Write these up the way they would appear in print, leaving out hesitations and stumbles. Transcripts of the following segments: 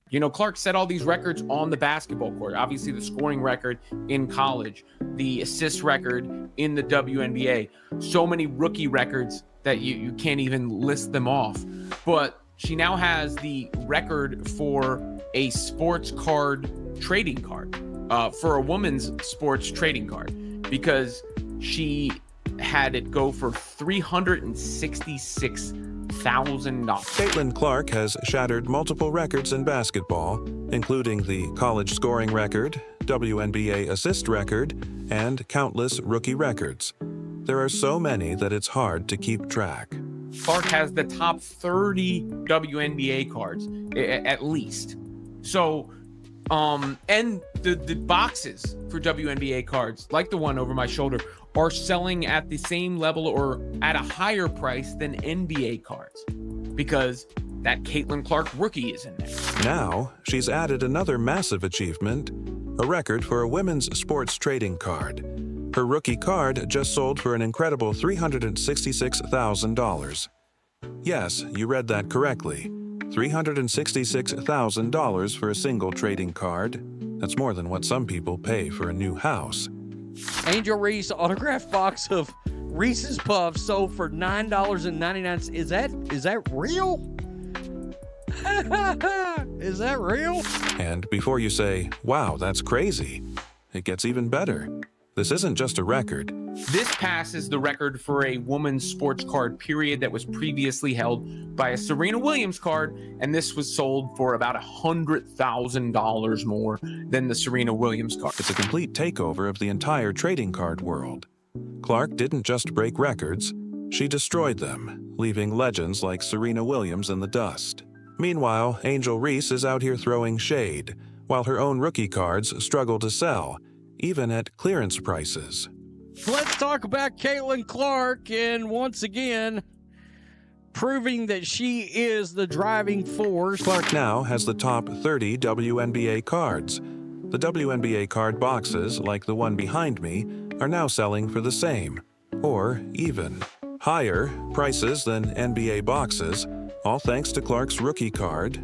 You know, Clark set all these records on the basketball court. Obviously, the scoring record in college, the assist record in the WNBA. So many rookie records that you can't even list them off. But she now has the record for a sports card trading card, for a woman's sports trading card, because she had it go for $366,000. Caitlin Clark has shattered multiple records in basketball, including the college scoring record, WNBA assist record, and countless rookie records. There are so many that it's hard to keep track. Clark has the top 30 WNBA cards, at least. So, and the boxes for WNBA cards, like the one over my shoulder, are selling at the same level or at a higher price than NBA cards, because that Caitlin Clark rookie is in there. Now, she's added another massive achievement, a record for a women's sports trading card. Her rookie card just sold for an incredible $366,000. Yes, you read that correctly. $366,000 for a single trading card. That's more than what some people pay for a new house. Angel Reese autographed box of Reese's Puffs sold for $9.99. Is that real? Is that real? And before you say, wow, that's crazy, it gets even better. This isn't just a record. This passes the record for a woman's sports card period that was previously held by a Serena Williams card, and this was sold for about $100,000 more than the Serena Williams card. It's a complete takeover of the entire trading card world. Clark didn't just break records, she destroyed them, leaving legends like Serena Williams in the dust. Meanwhile, Angel Reese is out here throwing shade, while her own rookie cards struggle to sell, even at clearance prices. Let's talk about Caitlin Clark, and once again, proving that she is the driving force. Clark now has the top 30 WNBA cards. The WNBA card boxes, like the one behind me, are now selling for the same, or even higher prices than NBA boxes, all thanks to Clark's rookie card.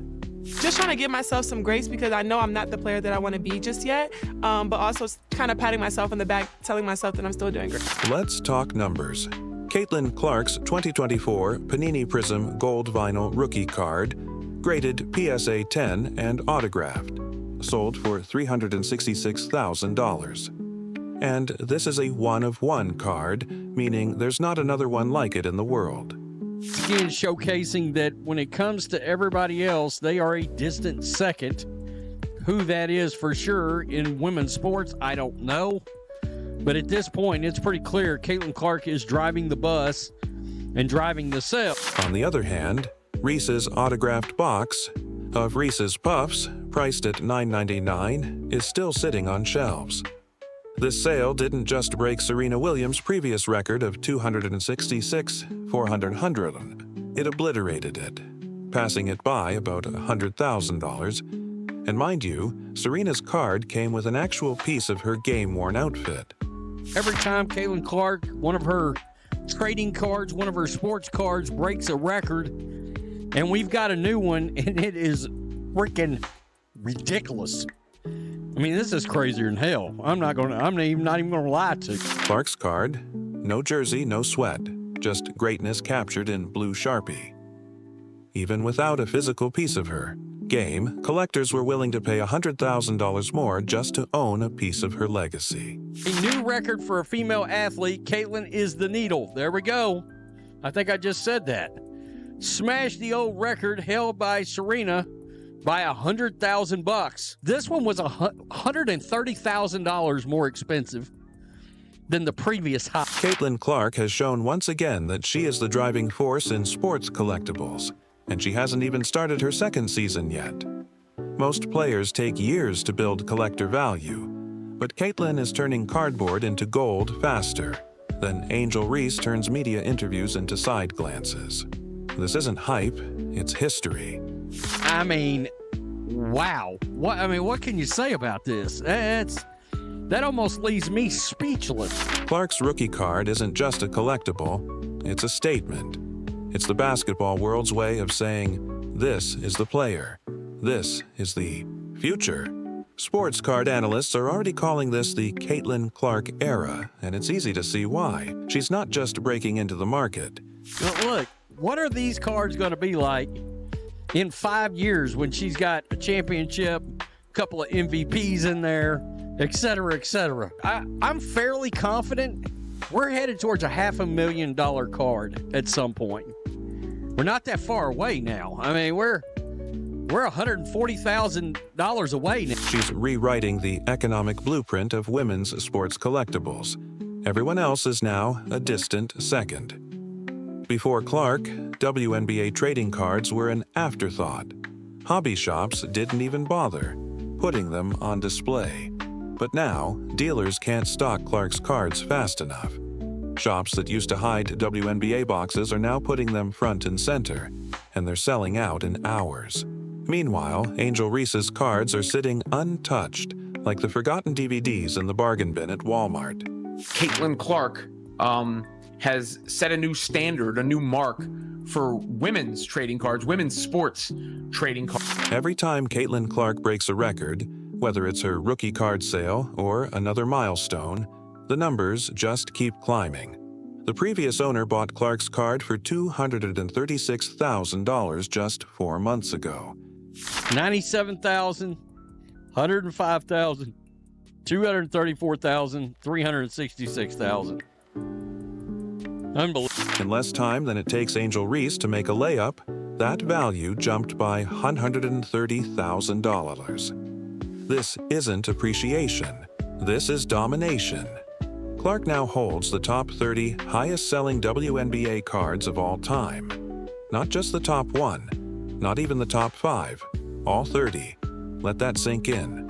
Just trying to give myself some grace because I know I'm not the player that I want to be just yet, but also kind of patting myself on the back, telling myself that I'm still doing great. Let's talk numbers. Caitlin Clark's 2024 Panini Prism Gold Vinyl Rookie Card, graded PSA 10 and autographed, sold for $366,000. And this is a one-of-one card, meaning there's not another one like it in the world. Again, showcasing that when it comes to everybody else, they are a distant second. Who that is for sure in women's sports, I don't know. But at this point, it's pretty clear Caitlin Clark is driving the bus and driving the sale. On the other hand, Reese's autographed box of Reese's Puffs, priced at $9.99, is still sitting on shelves. This sale didn't just break Serena Williams' previous record of $266,400. It obliterated it, passing it by about $100,000. And mind you, Serena's card came with an actual piece of her game-worn outfit. Every time Caitlin Clark, one of her trading cards, one of her sports cards, breaks a record, and we've got a new one, and it is freaking ridiculous. I mean, this is crazier than hell. I'm not even gonna lie to you. Clark's card, no jersey, no sweat, just greatness captured in blue Sharpie. Even without a physical piece of her game, collectors were willing to pay $100,000 more just to own a piece of her legacy. A new record for a female athlete. Caitlin is the needle. There we go. I think I just said that. Smashed the old record held by Serena by $100,000. This one was $130,000 more expensive than the previous high. Caitlin Clark has shown once again that she is the driving force in sports collectibles, and she hasn't even started her second season yet. Most players take years to build collector value, but Caitlin is turning cardboard into gold faster than Angel Reese turns media interviews into side glances. This isn't hype, it's history. I mean, wow. What can you say about this? That almost leaves me speechless. Clark's rookie card isn't just a collectible, it's a statement. It's the basketball world's way of saying, this is the player. This is the future. Sports card analysts are already calling this the Caitlin Clark era, and it's easy to see why. She's not just breaking into the market. Look, what are these cards going to be like in 5 years when she's got a championship, a couple of MVPs in there, et cetera, et cetera? I'm fairly confident we're headed towards a $500,000 card at some point. We're not that far away now. I mean, we're $140,000 away now. She's rewriting the economic blueprint of women's sports collectibles. Everyone else is now a distant second. Before Clark, WNBA trading cards were an afterthought. Hobby shops didn't even bother putting them on display. But now, dealers can't stock Clark's cards fast enough. Shops that used to hide WNBA boxes are now putting them front and center, and they're selling out in hours. Meanwhile, Angel Reese's cards are sitting untouched, like the forgotten DVDs in the bargain bin at Walmart. Caitlin Clark has set a new standard, a new mark for women's trading cards, women's sports trading cards. Every time Caitlin Clark breaks a record, whether it's her rookie card sale or another milestone, the numbers just keep climbing. The previous owner bought Clark's card for $236,000 just 4 months ago. 97,000, 105,000, 234,000, 366,000. Unbelievable. In less time than it takes Angel Reese to make a layup, that value jumped by $130,000. This isn't appreciation. This is domination. Clark now holds the top 30 highest-selling WNBA cards of all time. Not just the top 1. Not even the top 5, all 30. Let that sink in.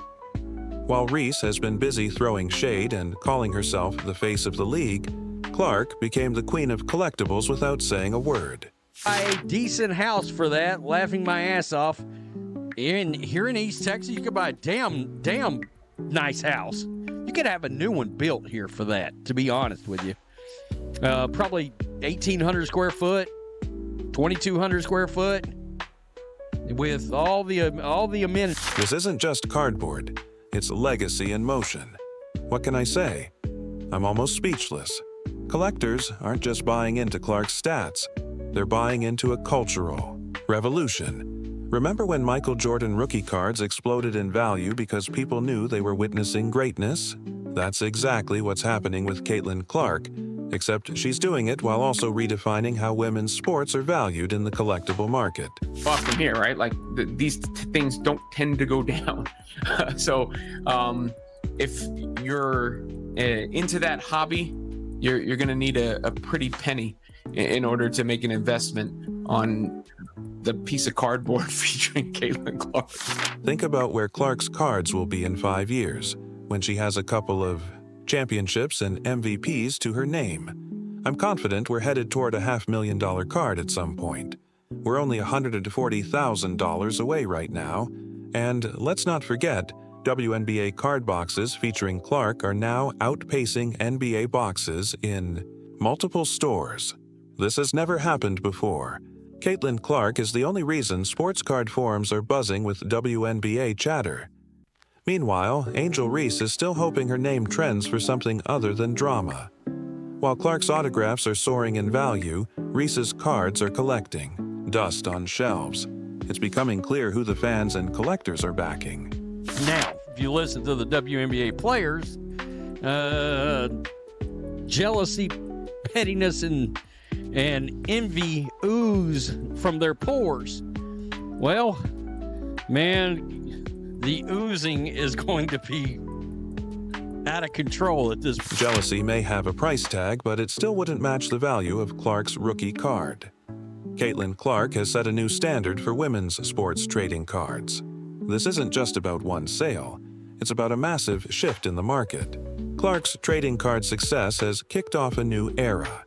While Reese has been busy throwing shade and calling herself the face of the league, Clark became the queen of collectibles without saying a word. A decent house for that, laughing my ass off. Here in East Texas, you could buy a damn nice house. You could have a new one built here for that, to be honest with you. Probably 1,800 square foot, 2,200 square foot. With all the amenities. This isn't just cardboard. It's legacy in motion. What can I say? I'm almost speechless. Collectors aren't just buying into Clark's stats. They're buying into a cultural revolution. Remember when Michael Jordan rookie cards exploded in value because people knew they were witnessing greatness? That's exactly what's happening with Caitlin Clark, except she's doing it while also redefining how women's sports are valued in the collectible market. Off from here, right? Like these things don't tend to go down. So if you're into that hobby, you're going to need a pretty penny in order to make an investment on the piece of cardboard featuring Caitlin Clark. Think about where Clark's cards will be in 5 years, when she has a couple of championships and MVPs to her name. I'm confident we're headed toward a $500,000 card at some point. We're only $140,000 away right now, and let's not forget, WNBA card boxes featuring Clark are now outpacing NBA boxes in multiple stores. This has never happened before. Caitlin Clark is the only reason sports card forums are buzzing with WNBA chatter. Meanwhile, Angel Reese is still hoping her name trends for something other than drama. While Clark's autographs are soaring in value, Reese's cards are collecting dust on shelves. It's becoming clear who the fans and collectors are backing. Now, if you listen to the WNBA players, jealousy, pettiness, and envy ooze from their pores. Well, man, the oozing is going to be out of control at this point. Jealousy may have a price tag, but it still wouldn't match the value of Clark's rookie card. Caitlin Clark has set a new standard for women's sports trading cards. This isn't just about one sale. It's about a massive shift in the market. Clark's trading card success has kicked off a new era.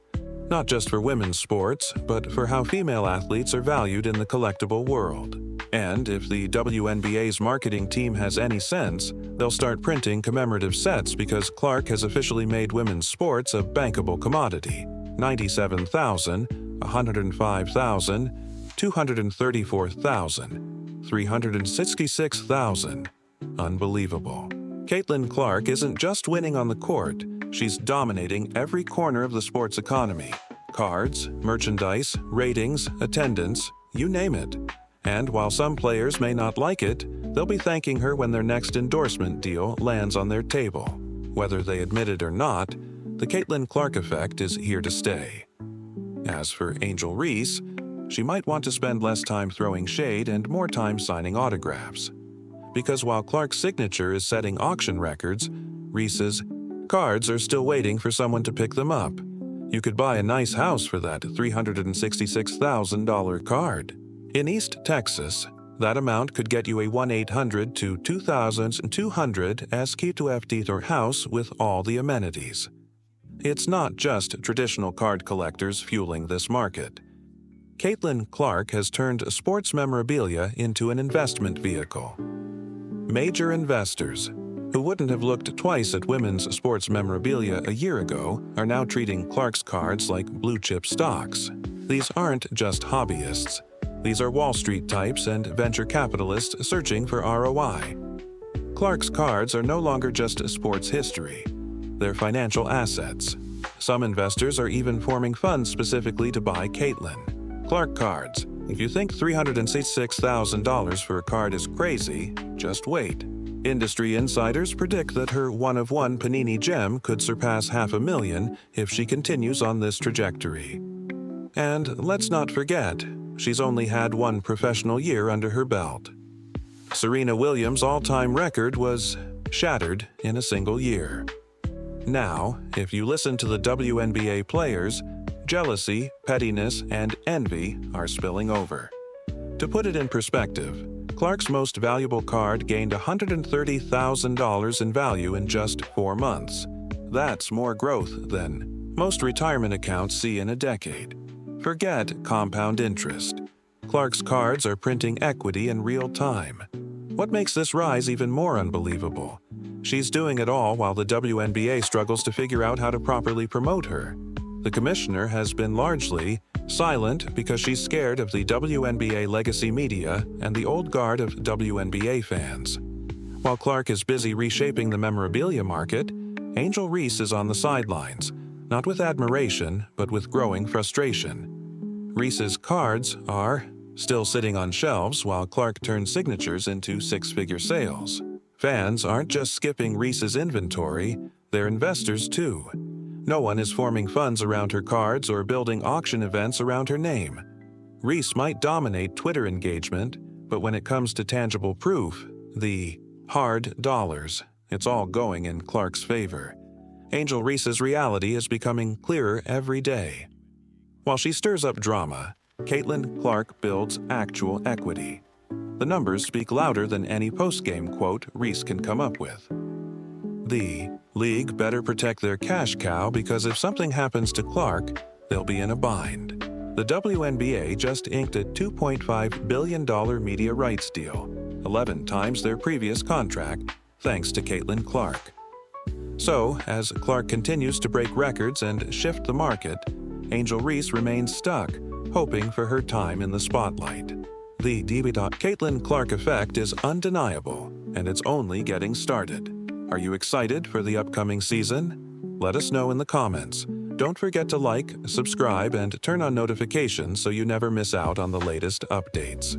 Not just for women's sports, but for how female athletes are valued in the collectible world. And if the WNBA's marketing team has any sense, they'll start printing commemorative sets because Clark has officially made women's sports a bankable commodity. 97,000, 105,000, 234,000. $366,000. Unbelievable. Caitlin Clark isn't just winning on the court, she's dominating every corner of the sports economy. Cards, merchandise, ratings, attendance, you name it. And while some players may not like it, they'll be thanking her when their next endorsement deal lands on their table. Whether they admit it or not, the Caitlin Clark effect is here to stay. As for Angel Reese, she might want to spend less time throwing shade and more time signing autographs. Because while Clark's signature is setting auction records, Reese's cards are still waiting for someone to pick them up. You could buy a nice house for that $366,000 card. In East Texas, that amount could get you a 1-800 to 2200 SQ2FT house with all the amenities. It's not just traditional card collectors fueling this market. Caitlin Clark has turned sports memorabilia into an investment vehicle. Major investors, who wouldn't have looked twice at women's sports memorabilia a year ago, are now treating Clark's cards like blue-chip stocks. These aren't just hobbyists. These are Wall Street types and venture capitalists searching for ROI. Clark's cards are no longer just sports history. They're financial assets. Some investors are even forming funds specifically to buy Caitlin Clark cards. If you think $366,000 for a card is crazy, just wait. Industry insiders predict that her one-of-one Panini gem could surpass $500,000 if she continues on this trajectory. And let's not forget, she's only had one professional year under her belt. Serena Williams' all-time record was shattered in a single year. Now, if you listen to the WNBA players, jealousy, pettiness, and envy are spilling over. To put it in perspective, Clark's most valuable card gained $130,000 in value in just 4 months. That's more growth than most retirement accounts see in a decade. Forget compound interest. Clark's cards are printing equity in real time. What makes this rise even more unbelievable? She's doing it all while the WNBA struggles to figure out how to properly promote her. The commissioner has been largely silent because she's scared of the WNBA legacy media and the old guard of WNBA fans. While Clark is busy reshaping the memorabilia market, Angel Reese is on the sidelines, not with admiration, but with growing frustration. Reese's cards are still sitting on shelves while Clark turns signatures into six-figure sales. Fans aren't just skipping Reese's inventory, they're investors too. No one is forming funds around her cards or building auction events around her name. Reese might dominate Twitter engagement, but when it comes to tangible proof, the hard dollars, it's all going in Clark's favor. Angel Reese's reality is becoming clearer every day. While she stirs up drama, Caitlin Clark builds actual equity. The numbers speak louder than any post-game quote Reese can come up with. The league better protect their cash cow because if something happens to Clark, they'll be in a bind. The WNBA just inked a $2.5 billion media rights deal, 11 times their previous contract, thanks to Caitlin Clark. So, as Clark continues to break records and shift the market, Angel Reese remains stuck, hoping for her time in the spotlight. The Caitlin Clark effect is undeniable, and it's only getting started. Are you excited for the upcoming season? Let us know in the comments. Don't forget to like, subscribe, and turn on notifications so you never miss out on the latest updates.